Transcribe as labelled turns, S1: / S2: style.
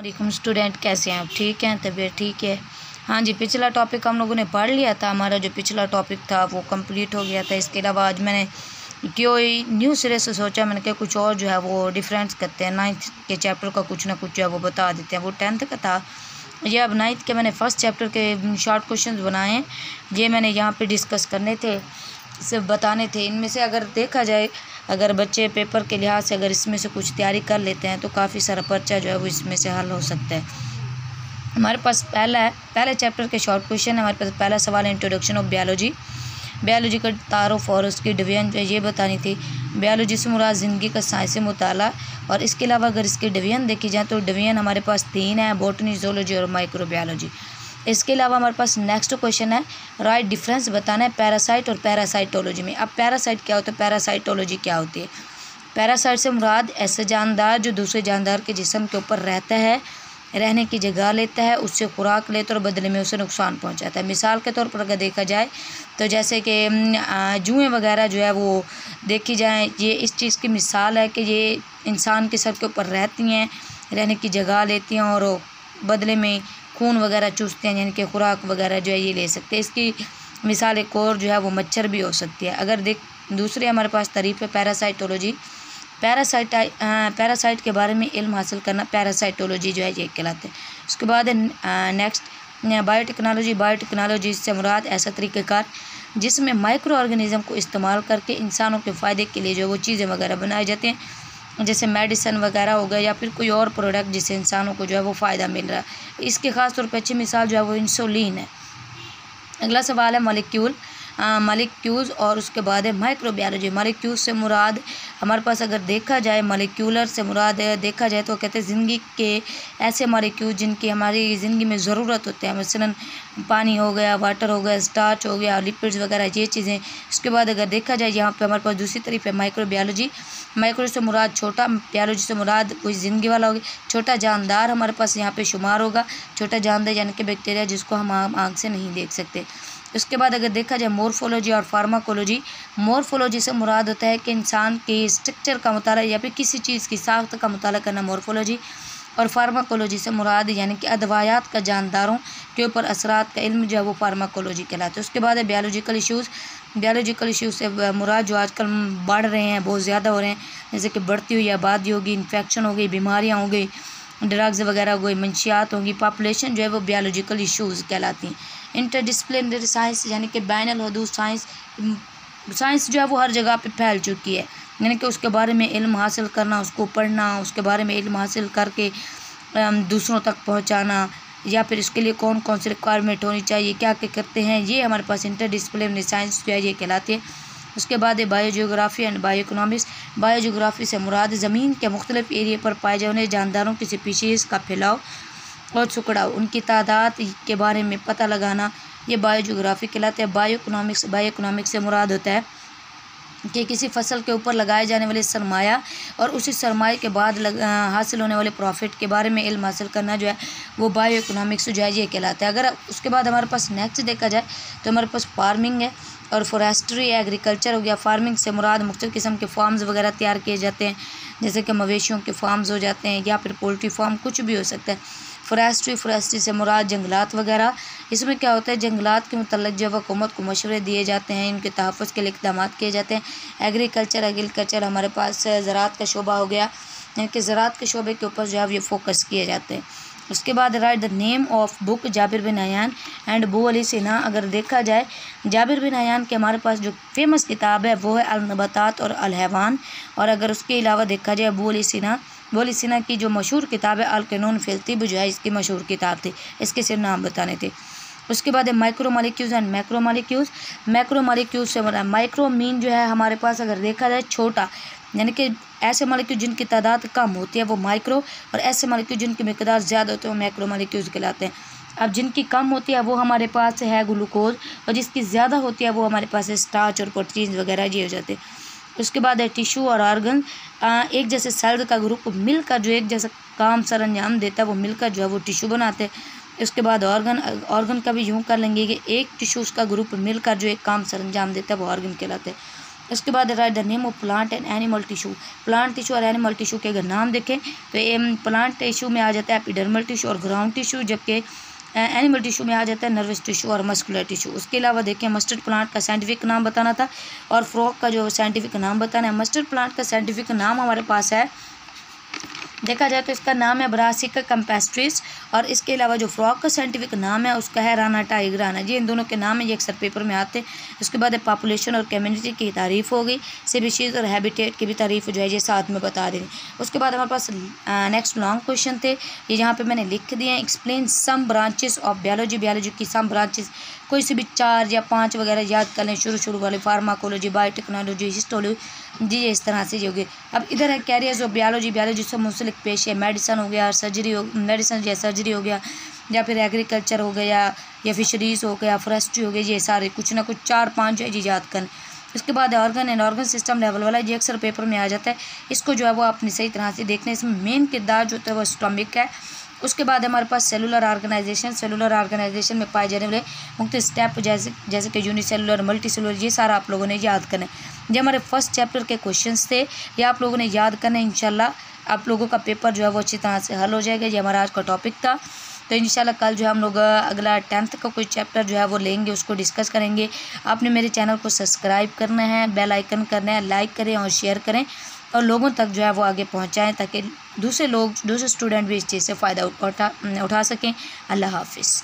S1: वालेकुम स्टूडेंट, कैसे हैं आप? ठीक हैं? तबीयत ठीक है? हाँ जी, पिछला टॉपिक हम लोगों ने पढ़ लिया था। हमारा जो पिछला टॉपिक था वो कंप्लीट हो गया था। इसके अलावा आज मैंने कोई न्यू सिरे से सोचा, मैंने कहा कुछ और जो है वो डिफरेंस करते हैं। 9th के चैप्टर का कुछ ना कुछ जो है वो बता देते हैं। वो 10th का था, ये अब 9th के मैंने फर्स्ट चैप्टर के शॉर्ट क्वेश्चन बनाए हैं। ये मैंने यहाँ पर डिस्कस करने थे, सिर्फ बताने थे। इनमें से अगर देखा जाए, अगर बच्चे पेपर के लिहाज से अगर इसमें से कुछ तैयारी कर लेते हैं तो काफ़ी सारा पर्चा जो है वो इसमें से हल हो सकता है। हमारे पास पहले चैप्टर के शॉर्ट क्वेश्चन है। हमारे पास पहला सवाल है इंट्रोडक्शन ऑफ बायोलॉजी का तारुफ और उसकी डिवीजन जो है ये बतानी थी। बायोलॉजी से मुराद ज़िंदगी का साइंसी मुताला। और इसके अलावा अगर इसकी डिवीजन देखी जाए तो डिवीजन हमारे पास 3 है, बॉटनी, ज़ूलॉजी और माइक्रोबायोलॉजी। इसके अलावा हमारे पास नेक्स्ट क्वेश्चन है राइट डिफरेंस बताना है पैरासाइट और पैरासाइटोलॉजी में। अब पैरासाइट क्या होता है, पैरासाइटोलॉजी क्या होती है? पैरासाइट से मुराद ऐसे जानदार जो दूसरे जानदार के जिस्म के ऊपर रहता है, रहने की जगह लेता है, उससे खुराक लेता है और बदले में उसे नुकसान पहुंचाता है। मिसाल के तौर पर अगर देखा जाए तो जैसे कि जुएँ वगैरह जो है वो देखी जाए, ये इस चीज़ की मिसाल है कि ये इंसान के सर के ऊपर रहती हैं, रहने की जगह लेती हैं और बदले में खून वगैरह चूसते हैं, यानी कि खुराक वगैरह जो है ये ले सकते हैं। इसकी मिसाल एक और जो है वो मच्छर भी हो सकती है। अगर दूसरे हमारे पास तारीफ है पैरासाइटोलॉजी। पैरासाइट के बारे में इल्म हासिल करना पैरासाइटोलॉजी जो है ये कहलाते हैं। उसके बाद नेक्स्ट बायोटेक्नोलॉजी से मुराद ऐसा तरीक़ाकार जिसमें माइक्रो ऑर्गेनिज़म को इस्तेमाल करके इंसानों के फ़ायदे के लिए जो वो चीज़ें वगैरह बनाई जाती हैं, जैसे मेडिसिन वगैरह हो गया या फिर कोई और प्रोडक्ट जिससे इंसानों को जो है वो फ़ायदा मिल रहा है। इसके ख़ास तौर पर अच्छी मिसाल जो है वो इंसुलिन है। अगला सवाल है मॉलिक्यूल्स और उसके बाद है माइक्रोबायोलॉजी। मॉलिक्यूल्स से मुराद हमारे पास अगर देखा जाए, मॉलिक्यूलर से मुराद देखा जाए तो कहते हैं ज़िंदगी के ऐसे मॉलिक्यूल जिनकी हमारी ज़िंदगी में ज़रूरत होते हैं। मसलन पानी हो गया, वाटर हो गया, स्टार्च हो गया, लिपिड्स वगैरह ये चीज़ें। उसके बाद अगर देखा जाए यहाँ पे हमारे पास दूसरी तरफ है माइक्रोबायोलॉजी। माइक्रो से मुराद छोटा, बायोलॉजी से मुराद कोई ज़िंदगी वाला होगा, छोटा जानदार हमारे पास यहाँ पे शुमार होगा। छोटा जानदार यानी कि बैक्टीरिया जिसको हम आँख से नहीं देख सकते। उसके बाद अगर देखा जाए मोर्फोलॉजी और फार्माकोलॉजी। मोर्फोलॉजी से मुराद होता है कि इंसान के स्ट्रक्चर का मुताला या फिर किसी चीज़ की साख्त का मुताला करना मोर्फोलॉजी। और फार्माकोलॉजी से मुराद यानी कि अदवायात का जानदारों के ऊपर असरात का इल्म जो है वो फार्माकोलॉजी कहलाता है। उसके बाद है बायोलॉजिकल इश्यूज़ से मुराद जो आजकल बढ़ रहे हैं, बहुत ज़्यादा हो रहे हैं, जैसे कि बढ़ती हुई आबादी होगी, इन्फेक्शन हो गई, बीमारियाँ हो गई, ड्रग्स वगैरह हो गई, मंशियात होंगी, पॉपुलेशन जो है वो बायोलॉजिकल इश्यूज़ कहलाती हैं। इंटरडिसिप्लिनरी साइंस यानी कि बैनुल हदूद साइंस जो है वो हर जगह पे फैल चुकी है, यानी कि उसके बारे में इल्म हासिल करना, उसको पढ़ना, उसके बारे में इल्म हासिल करके दूसरों तक पहुंचाना, या फिर इसके लिए कौन कौन सी रिक्वायरमेंट होनी चाहिए, क्या क्या करते हैं, ये हमारे पास इंटरडिसिप्लिनरी साइंस जो है ये कहलाती है। उसके बाद है बायोजियोग्राफी एंड बायोइकोनॉमिक्स। बायोजियोग्राफी से मुराद ज़मीन के मुख्तलिफ एरिया पर पाए जाने जानदारों की स्पीशीज़ का फैलाव और टुकड़ाव, उनकी तादाद के बारे में पता लगाना, ये बायोजियोग्राफी कहलाते हैं। बायोइकोनॉमिक्स से मुराद होता है कि किसी फसल के ऊपर लगाए जाने वाले सरमाया और उसी सरमाए के बाद हासिल होने वाले प्रॉफिट के बारे में इल्म हासिल करना जो है वो बायोइकोनॉमिक्स जो है ये कहलाता है। अगर उसके बाद हमारे पास नेक्स्ट देखा जाए तो हमारे पास फार्मिंग है और फॉरेस्ट्री एग्रीकल्चर हो गया। फार्मिंग से मुराद मुख्तलिफ किस्म के फार्म्स वगैरह तैयार किए जाते हैं, जैसे कि मवेशियों के फार्म्स हो जाते हैं या फिर पोल्ट्री फार्म, कुछ भी हो सकता है। फॉरेस्ट्री से मुराद जंगलात वगैरह। इसमें क्या होता है, जंगलात के मुतल्लिक़ जब हुकूमत को मशवरे दिए जाते हैं, इनके तहफ़्फ़ुज़ के लिए इक़दाम किए जाते हैं। एग्रीकल्चर हमारे पास ज़राअत का शोबा हो गया, यानी कि ज़राअत के शोबे के ऊपर जो है ये फ़ोकस किए जाते हैं। उसके बाद write the name of book Jabir bin Hayyan and Abu Ali Sina. अगर देखा जाए जाबिर बिन हयान के हमारे पास जो फेमस किताब है वो है अल-नबातात और अल-हैवान। और अगर उसके अलावा देखा जाए अबू अली सिन्हा की जो मशहूर किताब है अल-क़ानून फ़िल तिब जो है इसकी मशहूर किताब थी, इसके सिर्फ नाम बताने थे। उसके बाद है micro molecules and macro molecules से माइक्रो मीन जो है हमारे पास अगर देखा जाए छोटा, यानी कि ऐसे मॉलिक्यूल जिनकी तादाद कम होती है वो माइक्रो, और ऐसे मॉलिक्यूल जिनकी मिकदार ज़्यादा होती है वो मैक्रो मॉलिक्यूल्स कहलाते हैं। अब जिनकी कम होती है वो हमारे पास है ग्लूकोज, और जिसकी ज़्यादा होती है वो हमारे पास है स्टार्च और प्रोटीन्स वगैरह ये हो जाते हैं। उसके बाद है टिश्यू और ऑर्गन। एक जैसे सेल का ग्रुप मिलकर जो एक जैसा काम सर अंजाम देता है वो मिलकर जो है वो टिश्यू बनाते हैं। उसके बाद ऑर्गन का भी यूँ कर लेंगे कि एक टिश्यूज़ का ग्रुप मिलकर जो एक काम सर अंजाम देता है वो ऑर्गन कहलाते हैं। उसके बाद write the name of plant and animal tissue. Plant tissue और एनिमल टिश्यू के अगर नाम देखें तो प्लांट टिश्यू में आ जाता है एपिडर्मल टिश्यू और ग्राउंड टिश्यू, जबकि एनिमल टिश्यू में आ जाता है नर्वस टिश्यू और मस्कुलर टिश्यू। उसके अलावा देखिए मस्टर्ड प्लांट का साइंटिफिक नाम बताना था और फ्रॉग का जो साइंटिफिक नाम बताना है। मस्टर्ड प्लांट का साइंटिफिक नाम हमारे पास है, देखा जाए तो इसका नाम है ब्रासिका कैम्पेस्ट्रिस, और इसके अलावा जो फ्रॉग का साइंटिफिक नाम है उसका है रानाटा इग्राना जी। इन दोनों के नाम है, ये अक्सर पेपर में आते हैं। उसके बाद पॉपुलेशन और कम्युनिटी की तारीफ हो गई, स्पीशीज और हैबिटेट की भी तारीफ जो है ये साथ में बता देंगे। उसके बाद हमारे पास नेक्स्ट लॉन्ग क्वेश्चन थे, ये यहाँ पे मैंने लिख दिए हैं। Explain some branches of biology, biology की सम ब्रांचेस, कोई से भी 4 या 5 वगैरह याद कर लें शुरू वाले, फार्माकोलॉजी, बायोटेक्नोलॉजी, हिस्टोलॉजी जी, इस तरह से होगी। अब इधर है कैरियर्स ऑफ बायोलॉजी, बायोलॉजी से मुंसलिक पेश है, मेडिसन हो गया, सर्जरी हो, मेडिसन या सर्जरी हो गया, या फिर एग्रीकल्चर हो गया, या फिशरीज़ हो गया, फॉरेस्ट्री हो गई, ये सारे कुछ ना कुछ 4-5 जो है जी याद करें। उसके बाद organ and organ system level वाला ये अक्सर पेपर में आ जाता है, इसको जो है वो अपनी सही तरह से देखना है। इसमें मेन किरदार जो होता है वो स्टोमिक है। उसके बाद हमारे पास सेलुलर ऑर्गेनाइजेशन, सेलुलर ऑर्गेनाइजेशन में पाए जाने वाले मुख्तलिफ स्टेप जैसे कि यूनिसेलुलर, मल्टी सेलुलर, ये सारा आप लोगों ने याद करना है। ये हमारे फर्स्ट चैप्टर के क्वेश्चंस थे, ये आप लोगों ने याद करना है। इंशाल्लाह आप लोगों का पेपर जो है वो अच्छी तरह से हल हो जाएगा। ये हमारा आज का टॉपिक था। तो इंशाल्लाह कल जो है हम लोग अगला 10th का कोई चैप्टर जो है वो लेंगे, उसको डिस्कस करेंगे। आपने मेरे चैनल को सब्सक्राइब करना है, बेल आइकन करना है, लाइक करें और शेयर करें और लोगों तक जो है वो आगे पहुंचाएं, ताकि दूसरे स्टूडेंट भी इस चीज़ से फ़ायदा उठा सकें। अल्लाह हाफिज़।